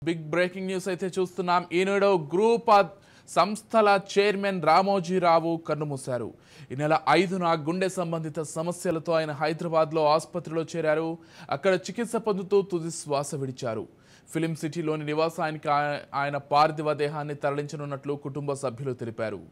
Big breaking news అయితే చూస్తున్నాం. ఈనాడు group సంస్థల చైర్మన్ రామోజీరావు కన్నుమూశారు. ఈ నెల 5న గుండె సంబంధిత సమస్యలతో ఆయన హైదరాబాద్లో ఆసుపత్రిలో చేరారు. అక్కడ చికిత్స పొందుతూ తుది శ్వాస విడిచారు. ఫిలిం సిటీలోని నివాసానికి ఆయన పార్థివ దేహాన్ని తరలించనున్నట్లు కుటుంబ సభ్యులు తెలిపారు.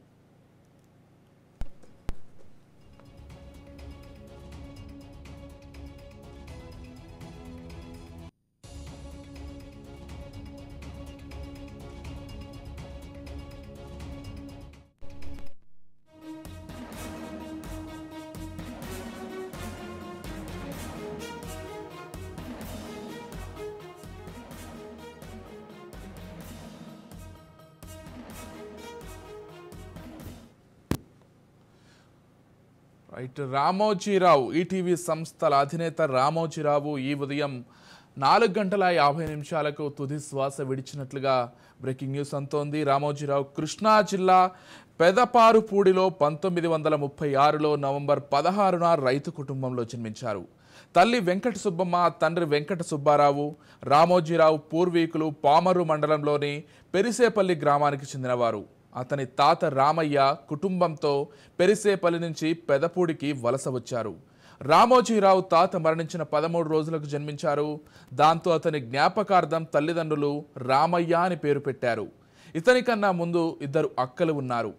రామోజీరావు ఈటీవీ సంస్థల అధినేత రామోజీరావు ఈ ఉదయం 4:50 తుది శ్వాస విడిచినట్లుగా బ్రేకింగ్ న్యూస్ అంతోంది. రామోజీరావు కృష్ణా జిల్లా పెదపారుపూడిలో 1936లో నవంబర్ 16న రైతు కుటుంబంలో జన్మించారు. తల్లి వెంకట సుబ్బమ్మ, తండ్రి వెంకట సుబ్బారావు. రామోజీరావు పూర్వీకులు పామరు మండలంలోని పెరిసేపల్లి గ్రామానికి చెందినవారు. అతని తాత రామయ్య కుటుంబంతో పెరిసేపల్లి నుంచి పెదపూడికి వలస వచ్చారు. రామోజీరావు తాత మరణించిన 13 రోజులకు జన్మించారు. దాంతో అతని జ్ఞాపకార్థం తల్లిదండ్రులు రామయ్య అని పేరు పెట్టారు. ఇతని కన్నా ముందు 2 అక్కలు ఉన్నారు.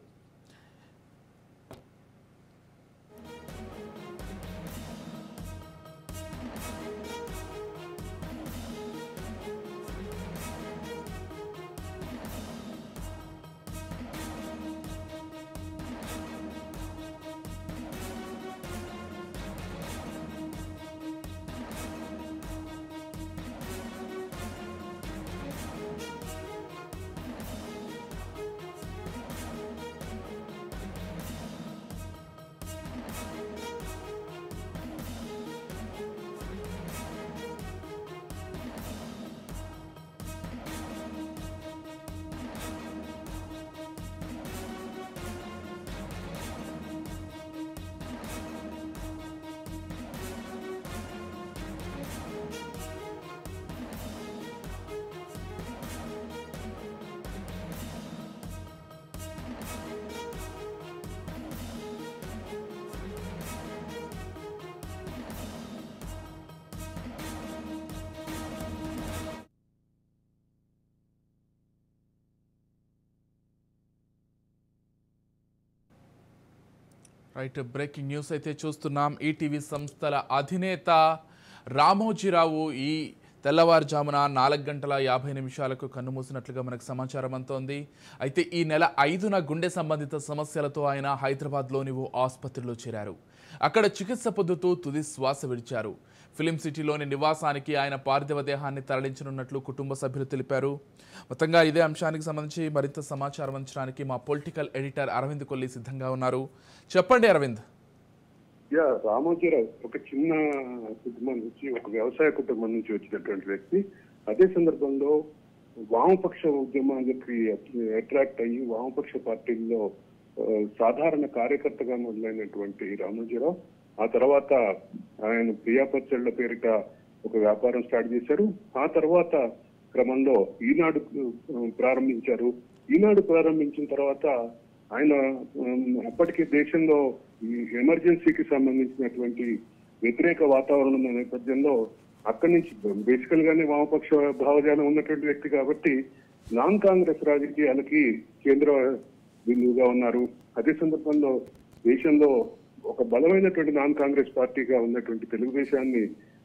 బ్రేకింగ్ న్యూస్ అయితే చూస్తున్నాం. ఈటీవీ సంస్థల అధినేత రామోజీరావు ఈ తెల్లవారుజామున 4:50 కన్నుమూసినట్లుగా మనకు సమాచారం అంతోంది. అయితే ఈ నెల 5న గుండె సంబంధిత సమస్యలతో ఆయన హైదరాబాద్లోని ఓ ఆసుపత్రిలో చేరారు. అక్కడ చికిత్స పొందుతూ తుది శ్వాస విడిచారు. ఫిలిం సిటీలోని నివాసానికి ఆయన పార్థివ దేహాన్ని తరలించనున్నట్లు కుటుంబ సభ్యులు తెలిపారు. మొత్తంగా ఇదే అంశానికి సంబంధించి మరింత సమాచారం అందించడానికి మా పొలిటికల్ ఎడిటర్ అరవింద్ కొల్లి సిద్ధంగా ఉన్నారు. చెప్పండి అరవింద్. రామోజీరావు ఒక చిన్న కుటుంబం నుంచి, ఒక వ్యవసాయ కుటుంబం నుంచి వచ్చినటువంటి వ్యక్తి. అదే సందర్భంలో వామపక్ష ఉద్యమానికి అట్రాక్ట్ అయ్యి వామపక్ష పార్టీల్లో సాధారణ కార్యకర్తగా మొదలైనటువంటి రామోజీరావు ఆ తర్వాత ఆయన ప్రియాపచ్చళ్ల పేరిట ఒక వ్యాపారం స్టార్ట్ చేశారు. ఆ తర్వాత క్రమంలో ఈనాడు ప్రారంభించారు. ఈనాడు ప్రారంభించిన తర్వాత ఆయన అప్పటికే దేశంలో ఈ ఎమర్జెన్సీకి సంబంధించినటువంటి వ్యతిరేక వాతావరణం నేపథ్యంలో అక్కడి నుంచి బేసికల్ గానే వామపక్ష భావజాలం ఉన్నటువంటి వ్యక్తి కాబట్టి నాన్ కాంగ్రెస్ రాజకీయాలకి కేంద్ర బిందువుగా ఉన్నారు. అదే సందర్భంలో దేశంలో ఒక బలమైనటువంటి నాన్ కాంగ్రెస్ పార్టీగా ఉన్నటువంటి తెలుగుదేశాన్ని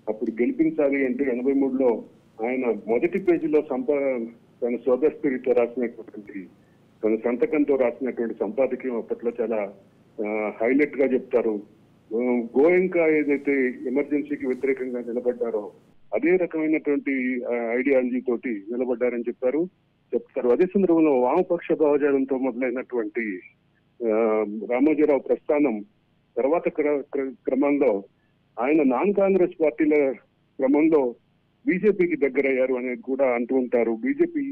అప్పుడు గెలిపించాలి అంటే 83లో ఆయన మొదటి పేజీలో తన సోదస్పీరితో రాసినటువంటి, తన సంతకంతో రాసినటువంటి సంపాదకీయం అప్పట్లో చాలా హైలైట్ గా చెప్తారు. గోయంకా ఏదైతే ఎమర్జెన్సీకి వ్యతిరేకంగా నిలబడ్డారో అదే రకమైనటువంటి ఐడియాలజీ తోటి నిలబడ్డారని చెప్తారు. అదే సందర్భంలో వామపక్ష భావజాలంతో మొదలైనటువంటి రామోజీరావు ప్రస్థానం తర్వాత క్రమంలో ఆయన నాన్ కాంగ్రెస్ పార్టీల క్రమంలో బీజేపీకి దగ్గరయ్యారు అనేది కూడా అంటూ ఉంటారు. బీజేపీ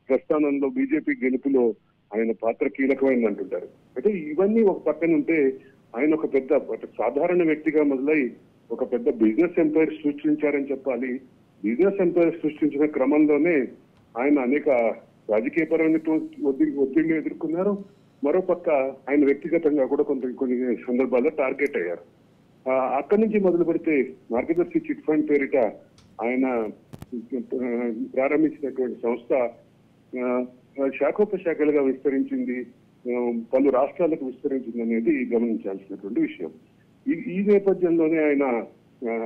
ప్రస్థానంలో బీజేపీ గెలుపులో ఆయన పాత్ర కీలకమైంది అంటుంటారు. అయితే ఇవన్నీ ఒక పక్కన ఉంటే ఆయన ఒక పెద్ద సాధారణ వ్యక్తిగా మొదలై ఒక పెద్ద బిజినెస్ ఎంపైర్ సృష్టించారని చెప్పాలి. బిజినెస్ ఎంపైర్ సృష్టించిన క్రమంలోనే ఆయన అనేక రాజకీయపరమైన ఒత్తిడిని ఎదుర్కొన్నారు. మరోపక్క ఆయన వ్యక్తిగతంగా కూడా కొన్ని సందర్భాల్లో టార్గెట్ అయ్యారు. అక్కడి నుంచి మొదలు పెడితే మార్గదర్శి చిట్ ఫండ్ పేరిట ఆయన ప్రారంభించినటువంటి సంస్థ శాఖోపశాఖలుగా విస్తరించింది, పలు రాష్ట్రాలకు విస్తరించింది అనేది గమనించాల్సినటువంటి విషయం. ఈ నేపథ్యంలోనే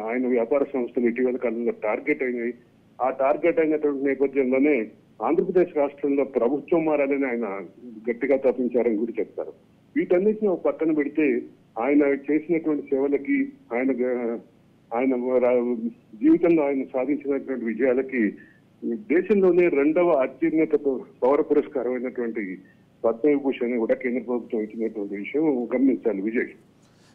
ఆయన వ్యాపార సంస్థలు ఇటీవల కాలంలో టార్గెట్ అయినాయి. ఆ టార్గెట్ అయినటువంటి నేపథ్యంలోనే ఆంధ్రప్రదేశ్ రాష్ట్రంలో ప్రభుత్వం మారాలని ఆయన గట్టిగా తప్పించారని కూడా చెప్తారు. వీటన్నిటిని ఒక పక్కన పెడితే ఆయన చేసినటువంటి సేవలకి, ఆయన జీవితంలో ఆయన సాధించినటువంటి విజయాలకి దేశంలోనే 2వ అత్యున్నత పౌర పురస్కారం అయినటువంటి పద్మవిభూషణ్ కూడా కేంద్ర ప్రభుత్వం ఇచ్చినటువంటి విషయం గమనించాలి విజయ్.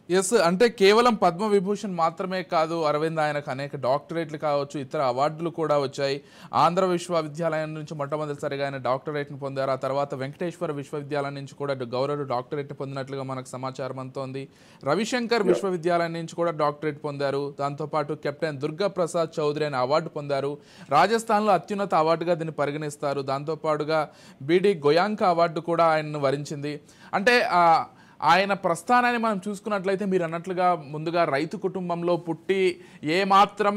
ఎస్, అంటే కేవలం పద్మవిభూషణ్ మాత్రమే కాదు అరవింద్, ఆయనకు అనేక డాక్టరేట్లు కావచ్చు, ఇతర అవార్డులు కూడా వచ్చాయి. ఆంధ్ర విశ్వవిద్యాలయం నుంచి మొట్టమొదటిసారిగా ఆయన డాక్టరేట్ని పొందారు. ఆ తర్వాత వెంకటేశ్వర విశ్వవిద్యాలయం నుంచి కూడా గౌరవ డాక్టరేట్ పొందినట్లుగా మనకు సమాచారం అంతోంది. రవిశంకర్ విశ్వవిద్యాలయం నుంచి కూడా డాక్టరేట్ పొందారు. దాంతోపాటు కెప్టెన్ దుర్గా ప్రసాద్ చౌదరి అనే అవార్డు పొందారు. రాజస్థాన్లో అత్యున్నత అవార్డుగా దీన్ని పరిగణిస్తారు. దాంతోపాటుగా బీడి గోయాంకా అవార్డు కూడా ఆయనను వరించింది. అంటే ఆయన ప్రస్థానాన్ని మనం చూసుకున్నట్లయితే మీరు అన్నట్లుగా ముందుగా రైతు కుటుంబంలో పుట్టి ఏమాత్రం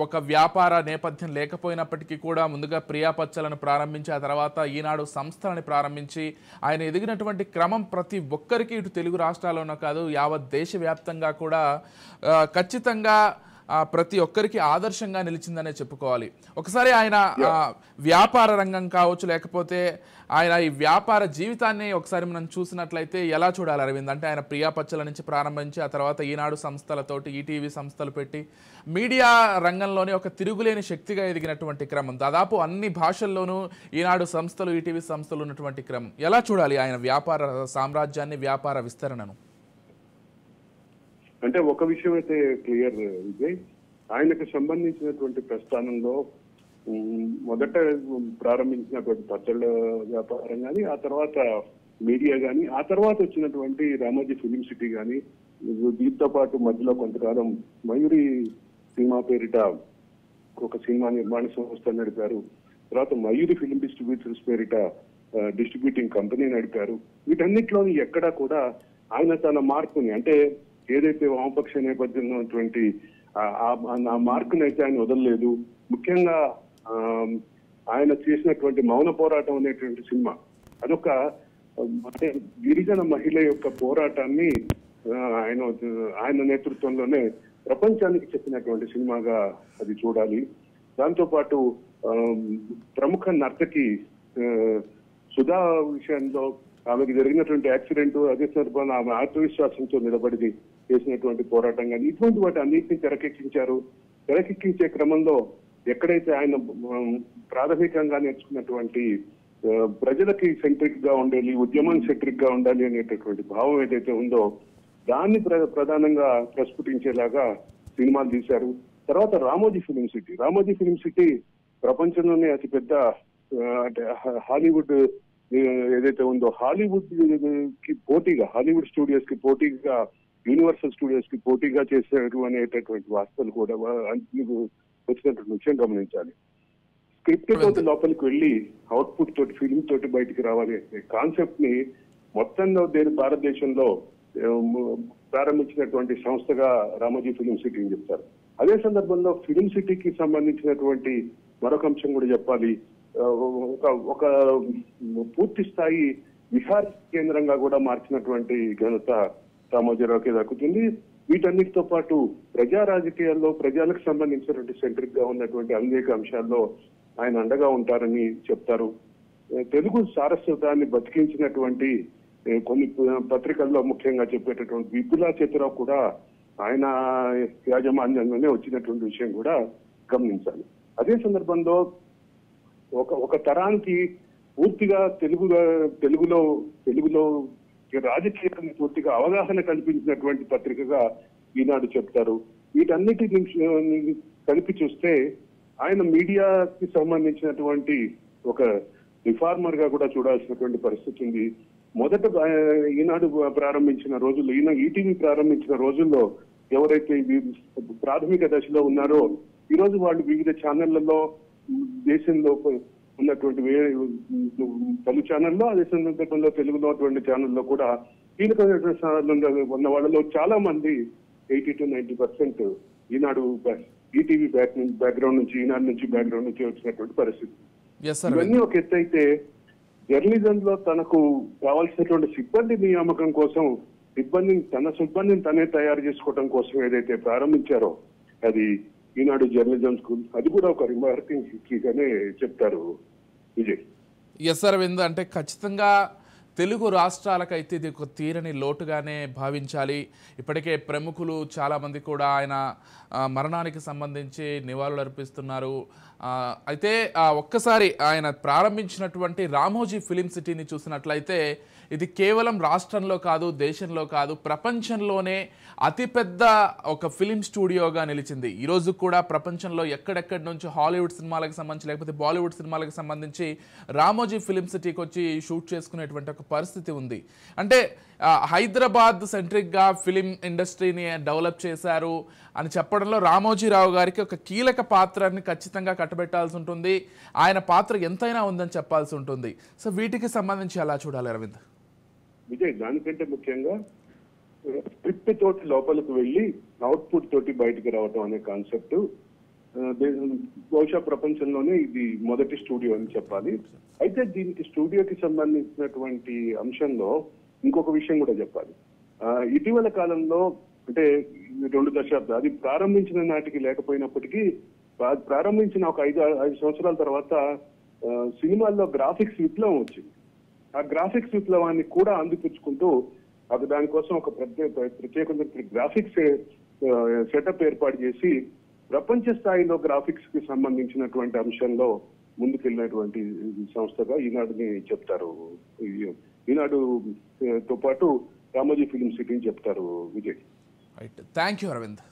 ఒక వ్యాపార నేపథ్యం లేకపోయినప్పటికీ కూడా ముందుగా ప్రియాపచ్చలను ప్రారంభించి ఆ తర్వాత ఈనాడు సంస్థలని ప్రారంభించి ఆయన ఎదిగినటువంటి క్రమం ప్రతి ఒక్కరికి ఇటు తెలుగు రాష్ట్రాల్లోనూ కాదు యావత్ దేశవ్యాప్తంగా కూడా ఖచ్చితంగా ప్రతి ఒక్కరికి ఆదర్శంగా నిలిచిందనే చెప్పుకోవాలి. ఒకసారి ఆయన వ్యాపార రంగం కావచ్చు, లేకపోతే ఆయన ఈ వ్యాపార జీవితాన్ని ఒకసారి మనం చూసినట్లయితే ఎలా చూడాలి అరవింద్? అంటే ఆయన ప్రియాపచ్చల నుంచి ప్రారంభించి ఆ తర్వాత ఈనాడు సంస్థలతోటి ఈటీవీ సంస్థలు పెట్టి మీడియా రంగంలోనే ఒక తిరుగులేని శక్తిగా ఎదిగినటువంటి క్రమం, దాదాపు అన్ని భాషల్లోనూ ఈనాడు సంస్థలు ఈటీవీ సంస్థలు ఉన్నటువంటి క్రమం, ఎలా చూడాలి ఆయన వ్యాపార సామ్రాజ్యాన్ని, వ్యాపార విస్తరణను? అంటే ఒక విషయం అయితే క్లియర్ విజయ్, ఆయనకు సంబంధించినటువంటి ప్రస్థానంలో మొదట ప్రారంభించినటువంటి పచ్చళ్ళ వ్యాపారం కానీ, ఆ తర్వాత మీడియా కానీ, ఆ తర్వాత వచ్చినటువంటి రామోజీ ఫిలిం సిటీ కానీ, దీంతో పాటు మధ్యలో కొంతకాలం మయూరి సినిమా పేరిట ఒక సినిమా నిర్మాణ సంస్థ నడిపారు. తర్వాత మయూరి ఫిలిం డిస్ట్రిబ్యూటర్స్ పేరిట డిస్ట్రిబ్యూటింగ్ కంపెనీ నడిపారు. వీటన్నిటిలోని ఎక్కడా కూడా ఆయన తన మార్పుని, అంటే ఏదైతే వామపక్ష నేపథ్యంలో ఉన్నటువంటి ఆ మార్కుని అయితే ఆయన వదలలేదు. ముఖ్యంగా ఆయన చేసినటువంటి మౌన పోరాటం అనేటువంటి సినిమా, అదొక అంటే గిరిజన మహిళ యొక్క పోరాటాన్ని ఆయన నేతృత్వంలోనే ప్రపంచానికి చెప్పినటువంటి సినిమాగా అది చూడాలి. దాంతో పాటు ప్రముఖ నర్తకి సుధా విషయంలో ఆమెకు జరిగినటువంటి యాక్సిడెంట్, అదే సందర్భంలో ఆమె ఆత్మవిశ్వాసంతో నిలబడి చేసినటువంటి పోరాటం కానీ, ఇటువంటి వాటి అన్నింటినీ తెరకెక్కించారు. తెరకెక్కించే క్రమంలో ఎక్కడైతే ఆయన ప్రాథమికంగా నేర్చుకున్నటువంటి ప్రజలకి సెంట్రిక్ గా ఉండాలి, ఉద్యమం సెంట్రిక్ గా ఉండాలి అనేటటువంటి భావం ఏదైతే ఉందో దాన్ని ప్రధానంగా ప్రస్ఫుటించేలాగా సినిమాలు తీశారు. తర్వాత రామోజీ ఫిలిం సిటీ ప్రపంచంలోనే అతిపెద్ద అంటే హాలీవుడ్ ఏదైతే ఉందో హాలీవుడ్ కి పోటీగా, హాలీవుడ్ స్టూడియోస్ కి పోటీగా, యూనివర్సల్ స్టూడియోస్ కి పోటీగా చేశారు అనేటటువంటి వార్తలు కూడా వచ్చినటువంటి విషయం గమనించాలి. స్క్రిప్ట్ తోటి లోపలికి వెళ్ళి అవుట్పుట్ తోటి, ఫిలిం తోటి బయటికి రావాలి అనే కాన్సెప్ట్ ని మొత్తంలో భారతదేశంలో ప్రారంభించినటువంటి సంస్థగా రామోజీ ఫిలిం సిటీని చెప్తారు. అదే సందర్భంలో ఫిలిం సిటీకి సంబంధించినటువంటి మరొక అంశం కూడా చెప్పాలి. ఒక పూర్తి స్థాయి విహార కేంద్రంగా కూడా మార్చినటువంటి ఘనత రామోజీరావుకి దక్కుతుంది. వీటన్నిటితో పాటు ప్రజా రాజకీయాల్లో ప్రజలకు సంబంధించినటువంటి సెంట్రిక్ గా ఉన్నటువంటి అనేక అంశాల్లో ఆయన అండగా ఉంటారని చెప్తారు. తెలుగు సారస్వతాన్ని బతికించినటువంటి కొన్ని పత్రికల్లో ముఖ్యంగా చెప్పేటటువంటి విపులా చేతిరావు కూడా ఆయన యాజమాన్యంలోనే వచ్చినటువంటి విషయం కూడా గమనించాలి. అదే సందర్భంలో ఒక తరానికి పూర్తిగా తెలుగులో రాజకీయాన్ని పూర్తిగా అవగాహన కల్పించినటువంటి పత్రికగా ఈనాడు చెప్తారు. వీటన్నిటి కలిపి చూస్తే ఆయన మీడియాకి సంబంధించినటువంటి ఒక రిఫార్మర్ గా కూడా చూడాల్సినటువంటి పరిస్థితి ఉంది. మొదట ఈనాడు ప్రారంభించిన రోజుల్లో, ఈటీవీ ప్రారంభించిన రోజుల్లో ఎవరైతే ప్రాథమిక దశలో ఉన్నారో ఈ రోజు వాళ్ళు వివిధ ఛానళ్లలో దేశంలో ఉన్నటువంటి పలు ఛానల్లో, అదే సందర్భంలో తెలుగులో ఉన్నటువంటి ఛానల్లో కూడా కీలకమైనటువంటి స్థానాల్లో ఉన్న వాళ్ళలో చాలా మంది 80 to 90% ఈనాడు ఈటీవీ బ్యాక్గ్రౌండ్ నుంచి, ఈనాడు నుంచి బ్యాక్గ్రౌండ్ నుంచి వచ్చినటువంటి పరిస్థితి. ఇవన్నీ ఒక ఎత్తు అయితే, జర్నలిజం లో తనకు కావాల్సినటువంటి సిబ్బంది నియామకం కోసం తన సిబ్బందిని తనే తయారు చేసుకోవడం కోసం ఏదైతే ప్రారంభించారో అది ఈనాడు జర్నలిజం స్కూల్, అది కూడా ఒక రిమార్కింగ్ హిస్టరీగానే చెప్తారు విజయ్. ఎస్ అరవింద్, అంటే ఖచ్చితంగా తెలుగు రాష్ట్రాలకైతే ఇది ఒక తీరని లోటుగానే భావించాలి. ఇప్పటికే ప్రముఖులు చాలామంది కూడా ఆయన మరణానికి సంబంధించి నివాళులు అర్పిస్తున్నారు. అయితే ఒక్కసారి ఆయన ప్రారంభించినటువంటి రామోజీ ఫిలిం సిటీని చూసినట్లయితే ఇది కేవలం రాష్ట్రంలో కాదు, దేశంలో కాదు, ప్రపంచంలోనే అతిపెద్ద ఒక ఫిలిం స్టూడియోగా నిలిచింది. ఈరోజు కూడా ప్రపంచంలో ఎక్కడెక్కడి నుంచి హాలీవుడ్ సినిమాలకు సంబంధించి లేకపోతే బాలీవుడ్ సినిమాలకు సంబంధించి రామోజీ ఫిలిం సిటీకి వచ్చి షూట్ చేసుకునేటువంటి ఒక పరిస్థితి ఉంది. అంటే హైదరాబాద్ సెంట్రిక్గా ఫిలిం ఇండస్ట్రీని డెవలప్ చేశారు అని చెప్పడంలో రామోజీరావు గారికి ఒక కీలక పాత్రని ఖచ్చితంగా కట్టబెట్టాల్సి ఉంటుంది. ఆయన పాత్ర ఎంతైనా ఉందని చెప్పాల్సి ఉంటుంది. సో వీటికి సంబంధించి ఎలా చూడాలి అరవింద్? విజయ్, దానికంటే ముఖ్యంగా స్క్రిప్ట్ తోటి లోపలికి వెళ్ళి అవుట్పుట్ తోటి బయటికి రావటం అనే కాన్సెప్ట్ బహుశా ప్రపంచంలోనే ఇది మొదటి స్టూడియో అని చెప్పాలి. అయితే దీనికి స్టూడియోకి సంబంధించినటువంటి అంశంలో ఇంకొక విషయం కూడా చెప్పాలి. ఇటీవల కాలంలో, అంటే 2 దశాబ్దాలు, అది ప్రారంభించిన నాటికి లేకపోయినప్పటికీ ప్రారంభించిన ఒక 5 సంవత్సరాల తర్వాత సినిమాల్లో గ్రాఫిక్స్ విప్లవం వచ్చింది. ఆ గ్రాఫిక్స్ విప్లవాన్ని కూడా అందిపుచ్చుకుంటూ దానికోసం ఒక ప్రత్యేకమైన గ్రాఫిక్స్ సెటప్ ఏర్పాటు చేసి ప్రపంచ స్థాయిలో గ్రాఫిక్స్ కి సంబంధించినటువంటి అంశంలో ముందుకెళ్ళినటువంటి సంస్థగా ఈనాడుని చెప్తారు. ఈనాడుతో పాటు రామోజీ ఫిలిం సిటీని చెప్తారు Vijay. Right, thank you Arvind.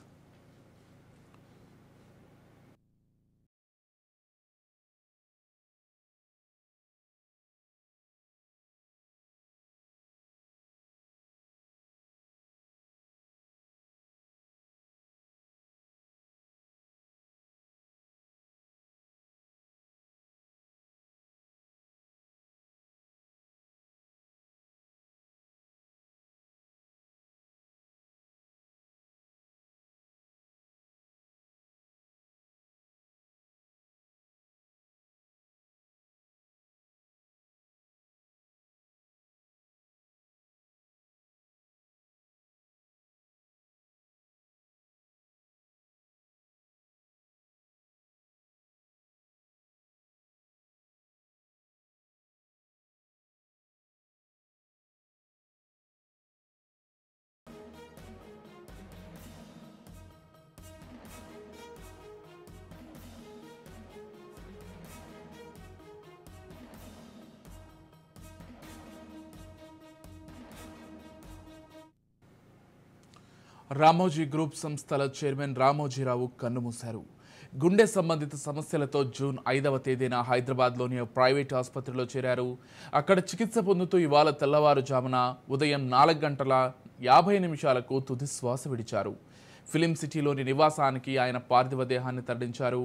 Ramoji group సంస్థల చైర్మన్ రామోజీరావు కన్నుమూశారు. గుండె సంబంధిత సమస్యలతో జూన్ 5వ తేదీన హైదరాబాద్లోని ప్రైవేట్ ఆసుపత్రిలో చేరారు. అక్కడ చికిత్స పొందుతూ ఇవాళ తెల్లవారుజామున ఉదయం 4:50 తుది శ్వాస విడిచారు. ఫిలిం సిటీలోని నివాసానికి ఆయన పార్థివ దేహాన్ని తరలించారు.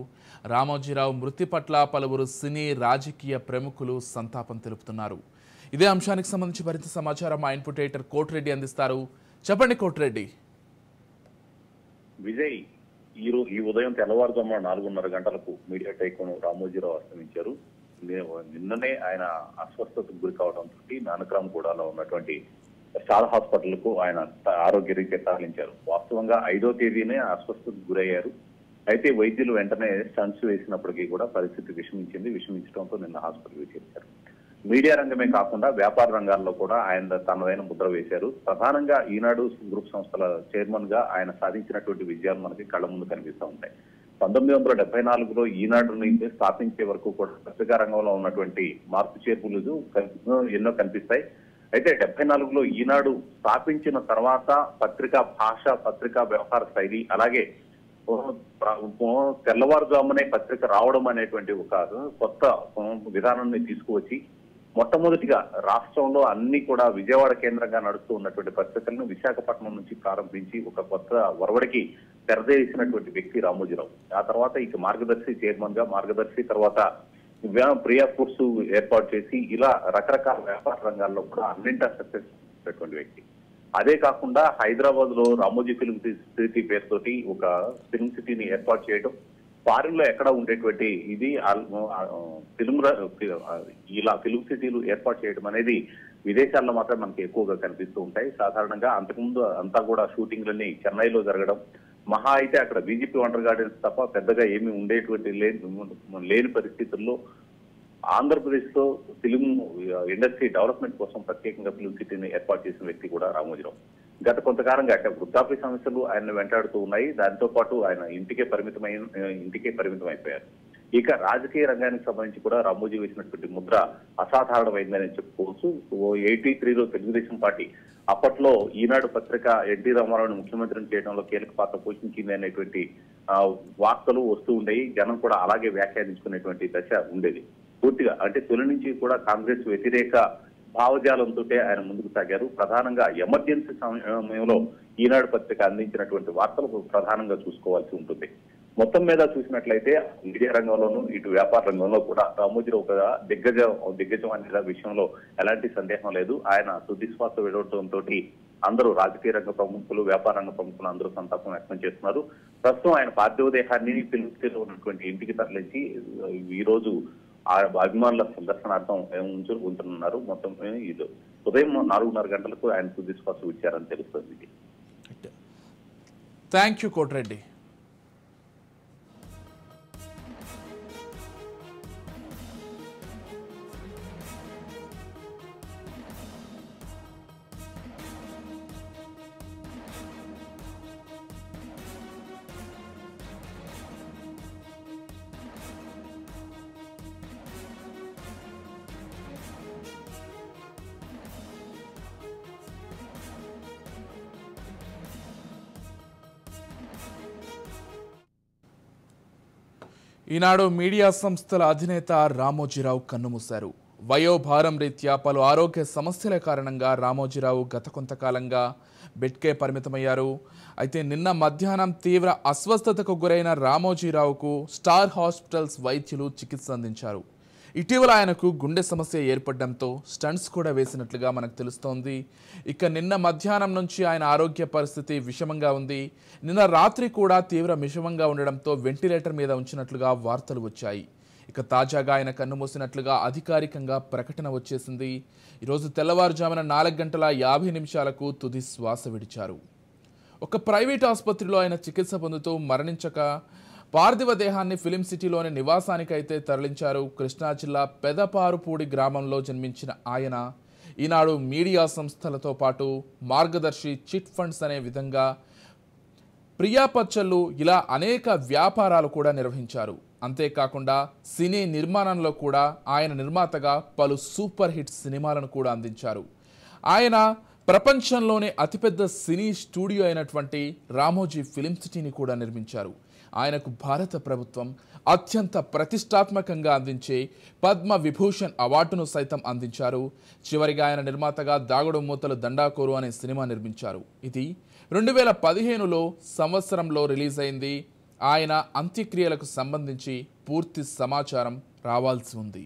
రామోజీరావు మృతి పట్ల పలువురు సినీ రాజకీయ ప్రముఖులు సంతాపం తెలుపుతున్నారు. ఇదే అంశానికి సంబంధించి మరింత సమాచారం మా ఇన్పుట్ ఎడిటర్ కోటిరెడ్డి అందిస్తారు. చెప్పండి కోటిరెడ్డి. విజయ్, ఈ ఉదయం తెల్లవారుజామున 4:30 గంటలకు మీడియా టైకోన్ రామోజీరావు అస్తమించారు. నిన్ననే ఆయన అస్వస్థతకు గురి కావడంతో నానక్రామ్గూడలో ఉన్నటువంటి స్టార్ హాస్పిటల్ కు ఆయన ఆరోగ్య రీత్యా తరలించారు. వాస్తవంగా 5వ తేదీనే అస్వస్థతకు గురయ్యారు. అయితే వైద్యులు వెంటనే స్టంట్స్ వేసినప్పటికీ కూడా పరిస్థితి విషమించడంతో నిన్న హాస్పిటల్కి చేర్చారు. మీడియా రంగమే కాకుండా వ్యాపార రంగాల్లో కూడా ఆయన తనదైన ముద్ర వేశారు. ప్రధానంగా ఈనాడు గ్రూప్ సంస్థల చైర్మన్ గా ఆయన సాధించినటువంటి విజయాలు మనకి కళ్ళ ముందు కనిపిస్తూ ఉంటాయి. 1974లో ఈనాడుని స్థాపించే వరకు కూడా పత్రికా రంగంలో ఉన్నటువంటి మార్పు చేర్పులు ఎన్నో కనిపిస్తాయి. అయితే 74లో ఈనాడు స్థాపించిన తర్వాత పత్రికా భాష, పత్రికా వ్యవహార శైలి, అలాగే తెల్లవారుజామునే పత్రిక రావడం అనేటువంటి ఒక కొత్త విధానాన్ని తీసుకువచ్చి మొట్టమొదటిగా రాష్ట్రంలో అన్ని కూడా విజయవాడ కేంద్రంగా నడుస్తూ ఉన్నటువంటి పరిస్థితులను విశాఖపట్నం నుంచి ప్రారంభించి ఒక కొత్త ఒరవడికి తెరదేసినటువంటి వ్యక్తి రామోజీరావు. ఆ తర్వాత ఇక మార్గదర్శి చైర్మన్ గా, మార్గదర్శి తర్వాత ప్రియా ఫుడ్స్ ఏర్పాటు చేసి ఇలా రకరకాల వ్యాపార రంగాల్లో కూడా అన్నింటా సక్సెస్ చేసినటువంటి వ్యక్తి. అదే కాకుండా హైదరాబాద్ లో రామోజీ ఫిల్మ్ సిటీ పేరుతోటి ఒక ఫిల్మ్ సిటీని ఏర్పాటు చేయడం, ఫారిన్ లో ఎక్కడ ఉండేటువంటి ఇది ఇలా ఫిల్మ్ సిటీలు ఏర్పాటు చేయడం అనేది విదేశాల్లో మాత్రం మనకి ఎక్కువగా కనిపిస్తూ ఉంటాయి. సాధారణంగా అంతకుముందు అంతా కూడా షూటింగ్లన్నీ చెన్నైలో జరగడం, మహా అయితే అక్కడ బీజేపీ వండర్ గార్డెన్స్ తప్ప పెద్దగా ఏమీ ఉండేటువంటి లేని పరిస్థితుల్లో ఆంధ్రప్రదేశ్ లో ఫిలిం ఇండస్ట్రీ డెవలప్మెంట్ కోసం ప్రత్యేకంగా ఫిలిం సిటీని ఏర్పాటు చేసిన వ్యక్తి కూడా రామోజీరావు. గత కొంతకాలంగా అంటే వృద్ధాప్య సమస్యలు ఆయన వెంటాడుతూ ఉన్నాయి. దాంతో పాటు ఆయన ఇంటికే పరిమితం అయిపోయారు. ఇక రాజకీయ రంగానికి సంబంధించి కూడా రామోజీ వేసినటువంటి ముద్ర అసాధారణమైందని చెప్పుకోవచ్చు. 83లో తెలుగుదేశం పార్టీ అప్పట్లో ఈనాడు పత్రిక ఎన్టీ రామారావుని ముఖ్యమంత్రిని చేయడంలో కీలక పాత్ర పోషించింది అనేటువంటి వార్తలు వస్తూ ఉండేవి. జనం కూడా అలాగే వ్యాఖ్యానించుకునేటువంటి దశ ఉండేది. పూర్తిగా అంటే తొలి నుంచి కూడా కాంగ్రెస్ వ్యతిరేక భావజాలంతో ఆయన ముందుకు సాగారు. ప్రధానంగా ఎమర్జెన్సీ సమయంలో ఈనాడు పత్రిక అందించినటువంటి వార్తలు ప్రధానంగా చూసుకోవాల్సి ఉంటుంది. మొత్తం మీద చూసినట్లయితే మీడియా రంగంలోనూ ఇటు వ్యాపార రంగంలో కూడా రామోజీరావు ఒక దిగ్గజం అనే విషయంలో ఎలాంటి సందేహం లేదు. ఆయన తుదిశ్వాస విడవడంతో అందరూ రాజకీయ రంగ ప్రముఖులు, వ్యాపార రంగ ప్రముఖులు అందరూ సంతాపం వ్యక్తం చేస్తున్నారు. ప్రస్తుతం ఆయన పార్థివ దేహాన్ని ఫిలింసిటీలో ఉన్నటువంటి ఇంటికి తరలించి ఈ రోజు ఆ అభిమానుల సందర్శనార్థం ఉంటున్నారు. మొత్తం ఇది ఉదయం 4:30 గంటలకు ఆయన తుదిశ్వాస ఇచ్చారని తెలుస్తుంది. Thank you Koti Reddy. Eenadu media సంస్థల అధినేత రామోజీరావు కన్నుమూశారు. వయోభారం రీత్యా పలు ఆరోగ్య సమస్యల కారణంగా రామోజీరావు గత కొంతకాలంగా బెడ్కే పరిమితమయ్యారు. అయితే నిన్న మధ్యాహ్నం తీవ్ర అస్వస్థతకు గురైన రామోజీరావుకు స్టార్ హాస్పిటల్స్ వైద్యులు చికిత్స అందించారు. ఇటీవల ఆయనకు గుండె సమస్య ఏర్పడడంతో స్టంట్స్ కూడా వేసినట్లుగా మనకు తెలుస్తోంది. ఇక నిన్న మధ్యాహ్నం నుంచి ఆయన ఆరోగ్య పరిస్థితి విషమంగా ఉంది. నిన్న రాత్రి కూడా తీవ్ర విషమంగా ఉండడంతో వెంటిలేటర్ మీద ఉంచినట్లుగా వార్తలు వచ్చాయి. ఇక తాజాగా ఆయన కన్నుమూసినట్లుగా అధికారికంగా ప్రకటన వచ్చేసింది. ఈరోజు తెల్లవారుజామున 4:50 తుది శ్వాస విడిచారు. ఒక ప్రైవేట్ ఆసుపత్రిలో ఆయన చికిత్స పొందుతూ మరణించక పార్థివ దేహాన్ని ఫిలిం సిటీలోని నివాసానికైతే తరలించారు. కృష్ణా జిల్లా పెదపారుపూడి గ్రామంలో జన్మించిన ఆయన ఈనాడు మీడియా సంస్థలతో పాటు మార్గదర్శి చిట్ ఫండ్స్ అనే విధంగా ప్రియా పచ్చళ్ళు ఇలా అనేక వ్యాపారాలు కూడా నిర్వహించారు. అంతేకాకుండా సినీ నిర్మాణంలో కూడా ఆయన నిర్మాతగా పలు సూపర్ హిట్ సినిమాలను కూడా అందించారు. ఆయన ప్రపంచంలోనే అతిపెద్ద సినీ స్టూడియో అయినటువంటి రామోజీ ఫిలిం సిటీని కూడా నిర్మించారు. ఆయనకు భారత ప్రభుత్వం అత్యంత ప్రతిష్టాత్మకంగా అందించే పద్మ విభూషణ్ అవార్డును సైతం అందించారు. చివరిగా ఆయన నిర్మాతగా దాగుడు మూతలు దండాకోరు అనే సినిమా నిర్మించారు. ఇది 2015లో సంవత్సరంలో రిలీజ్ అయింది. ఆయన అంత్యక్రియలకు సంబంధించి పూర్తి సమాచారం రావాల్సి ఉంది.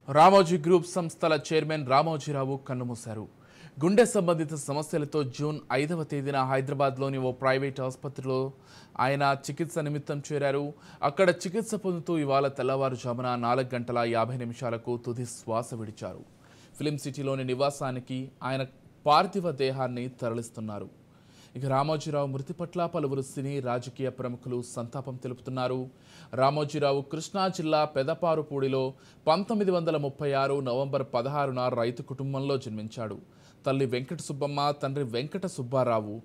రామోజీ గ్రూప్ సంస్థల చైర్మన్ రామోజీరావు కన్నుమూశారు. గుండె సంబంధిత సమస్యలతో జూన్ 5వ తేదీన హైదరాబాద్లోని ఓ ప్రైవేట్ ఆసుపత్రిలో ఆయన చికిత్స నిమిత్తం చేరారు. అక్కడ చికిత్స పొందుతూ ఇవాళ తెల్లవారుజామున 4 గంటల 50 నిమిషాలకు తుది శ్వాస విడిచారు. ఫిలిం సిటీలోని నివాసానికి ఆయన పార్థివ దేహాన్ని తరలిస్తున్నారు. ఇక రామోజీరావు మృతి పట్ల పలువురు సినీ రాజకీయ ప్రముఖులు సంతాపం తెలుపుతున్నారు. రామోజీరావు కృష్ణా జిల్లా పెదపారుపూడిలో 1936 నవంబర్ 16న రైతు కుటుంబంలో జన్మించాడు. తల్లి వెంకట సుబ్బమ్మ, తండ్రి వెంకట సుబ్బారావు.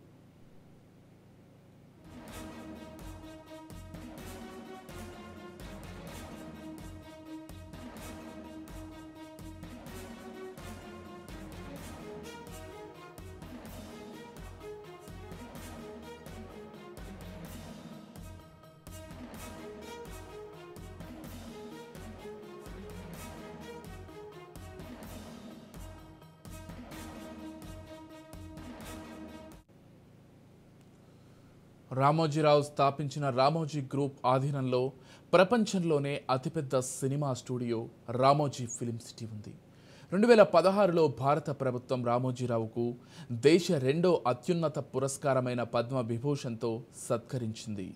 రామోజీరావు స్థాపించిన రామోజీ గ్రూప్ ఆధీనంలో ప్రపంచంలోనే అతిపెద్ద cinema studio Ramoji film city ఉంది. 2016లో భారత ప్రభుత్వం రామోజీరావుకు దేశ 2వ అత్యున్నత పురస్కారమైన పద్మ విభూషణ్తో సత్కరించింది.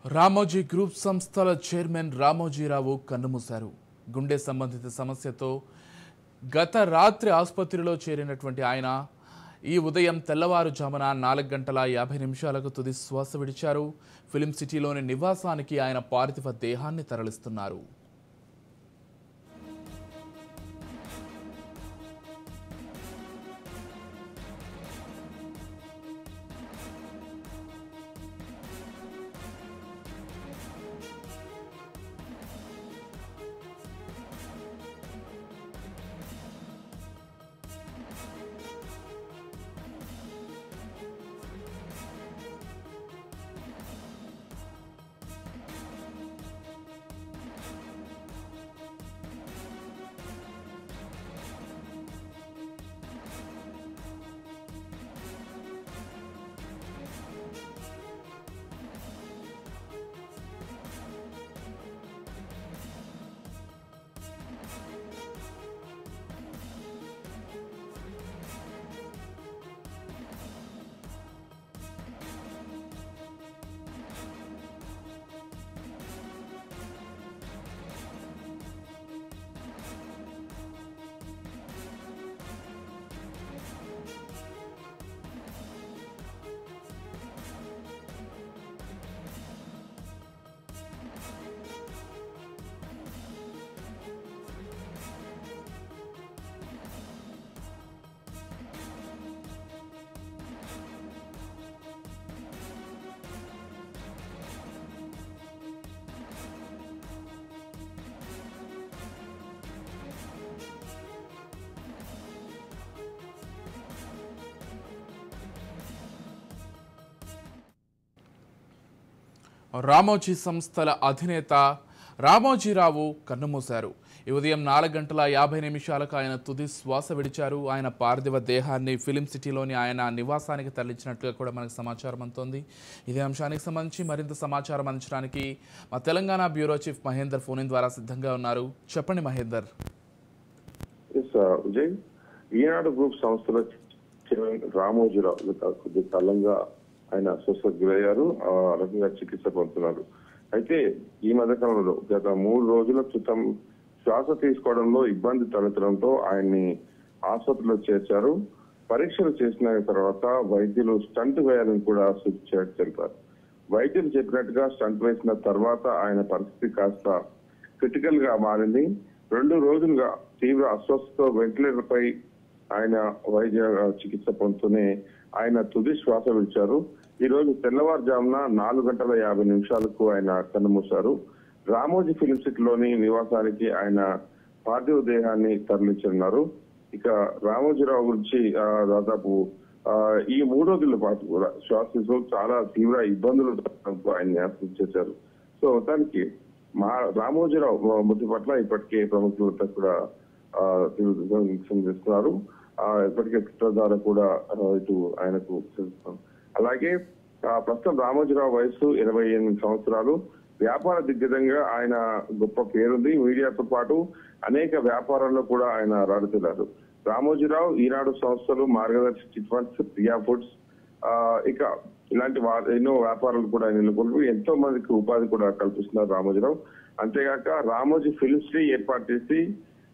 రామోజీ గ్రూప్ సంస్థల చైర్మన్ రామోజీరావు కన్నుమూశారు. గుండె సంబంధిత సమస్యతో గత రాత్రి ఆసుపత్రిలో చేరినటువంటి ఆయన ఈ ఉదయం తెల్లవారుజామున 4 గంటల 50 నిమిషాలకు తుది శ్వాస విడిచారు. ఫిలిం సిటీలోని నివాసానికి ఆయన పార్థివ దేహాన్ని తరలిస్తున్నారు. రామోజీ సంస్థల అధినేత రామోజీరావు కన్నుమూశారు. ఈ ఉదయం 4:50 ఆయన తుది శ్వాస విడిచారు. ఆయన పార్థివ దేహాన్ని ఫిలిం సిటీలోని ఆయన నివాసానికి తరలించినట్లుగా కూడా మనకు సమాచారం అందుతోంది. ఇదే అంశానికి సంబంధించి మరింత సమాచారం అందించడానికి మా Telangana bureau chief Mahender phone ద్వారా సిద్ధంగా ఉన్నారు. చెప్పండి మహేందర్. విజయ్, ఈనాడు గ్రూప్ సంస్థలో రామోజీరావు కొద్ది కాలంగా ఆయన అస్వస్థతకు గురయ్యారు. ఆ రకంగా చికిత్స పొందుతున్నారు. అయితే ఈ మధ్యకాలంలో గత 3 రోజుల క్రితం శ్వాస తీసుకోవడంలో ఇబ్బంది తలెత్తడంతో ఆయన్ని ఆసుపత్రిలో చేర్చారు. పరీక్షలు చేసిన తర్వాత వైద్యులు స్టంట్ వేయాలని కూడా సూచించారు తెలిపారు. వైద్యులు చెప్పినట్టుగా స్టంట్ వేసిన తర్వాత ఆయన పరిస్థితి కాస్త క్రిటికల్ గా మారింది. 2 రోజులుగా తీవ్ర అస్వస్థతో వెంటిలేటర్ పై ఆయన వైద్య చికిత్స పొందుతూనే ఆయన తుది శ్వాస విడిచారు. ఈ రోజు తెల్లవారుజామున 4:50 ఆయన కన్నుమూశారు. రామోజీ ఫిలిం సిటీలోని నివాసానికి ఆయన పార్థివ దేహాన్ని తరలించనున్నారు. ఇక రామోజీరావు గురించి దాదాపు ఈ 3 రోజుల పాటు కూడా శ్వాస చాలా తీవ్ర ఇబ్బందులు ఆయన్ని న్యాసం చేశారు. సో మొత్తానికి రామోజీరావు మృతి పట్ల ఇప్పటికే ప్రముఖులంతా కూడా వ్యక్తం చేస్తున్నారు. ఇప్పటికే ట్విట్టర్ ద్వారా కూడా ఇటు ఆయనకు తెలుస్తున్నాం. అలాగే ప్రస్తుతం రామోజీరావు వయసు 28 సంవత్సరాలు. వ్యాపార దిగ్గజంగా ఆయన గొప్ప పేరుంది. మీడియాతో పాటు అనేక వ్యాపారాల్లో కూడా ఆయన రాడుతున్నారు. రామోజీరావు ఈనాడు సంస్థలు, మార్గదర్శి చిట్ ఫండ్స్, ప్రియా ఫుడ్స్ ఇక ఇలాంటి ఎన్నో వ్యాపారాలు కూడా నెలకొల్పి ఎంతో మందికి ఉపాధి కూడా కల్పిస్తున్నారు రామోజీరావు. అంతేగాక రామోజీ ఫిల్మ్ సిటీ ఏర్పాటు చేసి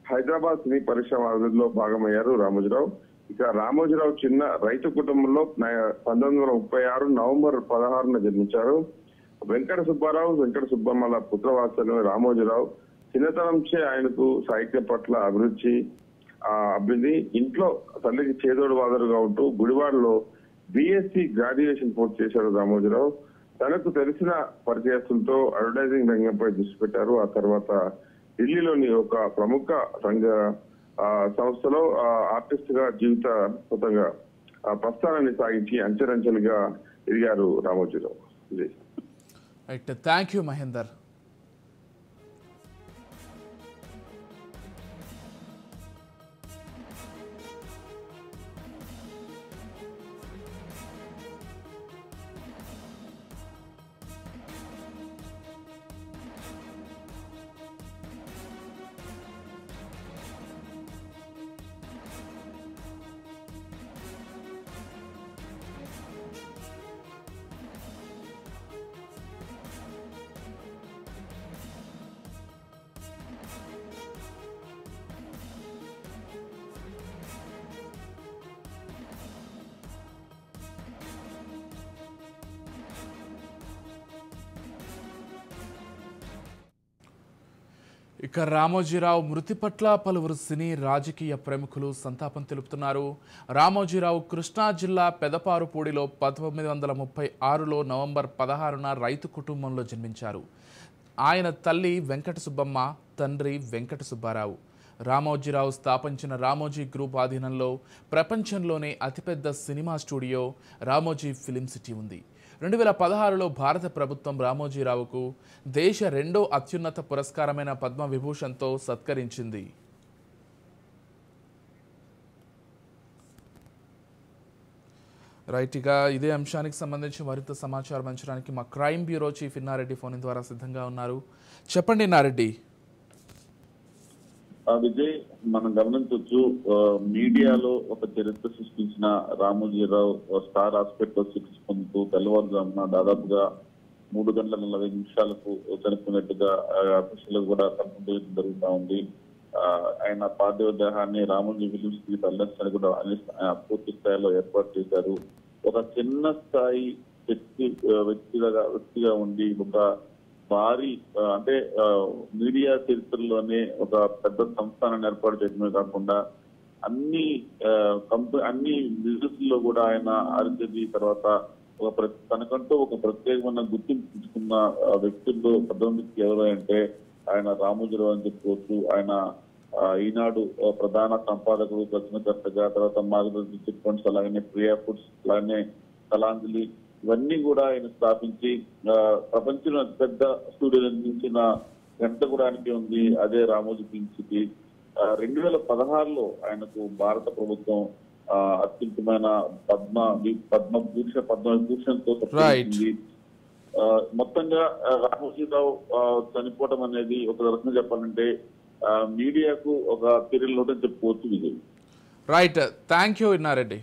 హైదరాబాద్ సినీ పరిశ్రమ అభివృద్ధిలో భాగమయ్యారు రామోజీరావు. ఇక రామోజీరావు చిన్న రైతు కుటుంబంలో 1936 నవంబర్ 16న జన్మించారు. వెంకట సుబ్బారావు, వెంకట సుబ్బమ్మల పుత్రవాత్సల్యం రామోజీరావు చిన్నతనం నుంచే ఆయనకు సాహిత్యం పట్ల అభిరుచి అబ్బింది. ఇంట్లో తల్లికి చేదోడు వాదరుగా ఉంటూ గుడివాడలో బిఎస్సి గ్రాడ్యుయేషన్ పూర్తి చేశారు రామోజీరావు. తనకు తెలిసిన పరిచయస్తులతో అడ్వర్టైజింగ్ రంగంపై దృష్టి పెట్టారు. ఆ తర్వాత ఢిల్లీలోని ఒక ప్రముఖ రంగ సంస్థలో ఆర్టిస్ట్ గా జీవితంగా ప్రస్థానాన్ని సాగించి అంచెలంచెలుగా ఎదిగారు Ramoji Rao. Right, thank you Mahender. ఇక రామోజీరావు మృతి పట్ల పలువురు సినీ రాజకీయ ప్రముఖులు సంతాపం తెలుపుతున్నారు. రామోజీరావు కృష్ణా జిల్లా పెదపారుపూడిలో 1936లో నవంబర్ 16న రైతు కుటుంబంలో జన్మించారు. ఆయన తల్లి వెంకట సుబ్బమ్మ, తండ్రి వెంకట సుబ్బారావు. రామోజీరావు స్థాపించిన రామోజీ గ్రూప్ ఆధీనంలో ప్రపంచంలోనే అతిపెద్ద cinema studio Ramoji film city ఉంది. 2016లో భారత ప్రభుత్వం రామోజీరావుకు దేశ 2వ అత్యున్నత పురస్కారమైన పద్మవిభూషణ్తో సత్కరించింది. రైట్గా ఇదే అంశానికి సంబంధించి మరింత సమాచారం అంచడానికి మా crime bureau chief Inna Reddy phone ద్వారా సిద్ధంగా ఉన్నారు. చెప్పండి ఇన్నారెడ్డి. విజయ్, మనం గమనించవచ్చు, మీడియాలో ఒక చరిత్ర సృష్టించిన రామోజీరావు స్టార్ హాస్పిటల్లో చికిత్స పొందుతూ తెల్లవారుజామున దాదాపుగా 3:40 చనిపోయినట్టుగా ఆఫీసులో కూడా కన్ఫర్మ్ జరుగుతూ ఉంది. ఆయన పార్థివ దేహాన్ని రామోజీ ఫిలిమ్స్ కి తరలించడానికి కూడా పూర్తి స్థాయిలో ఏర్పాటు చేశారు. ఒక చిన్న స్థాయి వ్యక్తిగా ఉండి ఒక భారీ అంటే మీడియా చరిత్రలోనే ఒక పెద్ద సంస్థానాన్ని ఏర్పాటు చేయడమే కాకుండా అన్ని బిజినెస్ లో కూడా ఆయన ఆర్జీ తర్వాత తనకంటూ ఒక ప్రత్యేకమైన గుర్తింపు తీసుకున్న వ్యక్తుల్లో 19 ఎవరు అంటే ఆయన రామోజీరావు అని చెప్పుకోవచ్చు. ఆయన ఈనాడు ప్రధాన సంపాదకుడు, రచనకర్తగా, తర్వాత మార్గదర్శి చిట్ ఫండ్స్, అలాగనే ప్రియా ఫుడ్స్, అలాగే కళాంజలి, ఇవన్నీ కూడా ఆయన స్థాపించి ప్రపంచంలో అతిపెద్ద స్టూడియోలు నిర్మించిన గంట కూడా ఆయనకి ఉంది. అదే రామోజీ ఫిల్మ్ సిటీ. 2016లో ఆయనకు భారత ప్రభుత్వం అత్యుత్తమైన పద్మవిభూషణ్తో సత్కరించింది. మొత్తంగా రామోజీరావు చనిపోవడం అనేది ఒక రకంగా చెప్పాలంటే మీడియాకు ఒక తిరిగి లోటని చెప్పుకోవచ్చు. Vijay. Right, thank you Inna Reddy.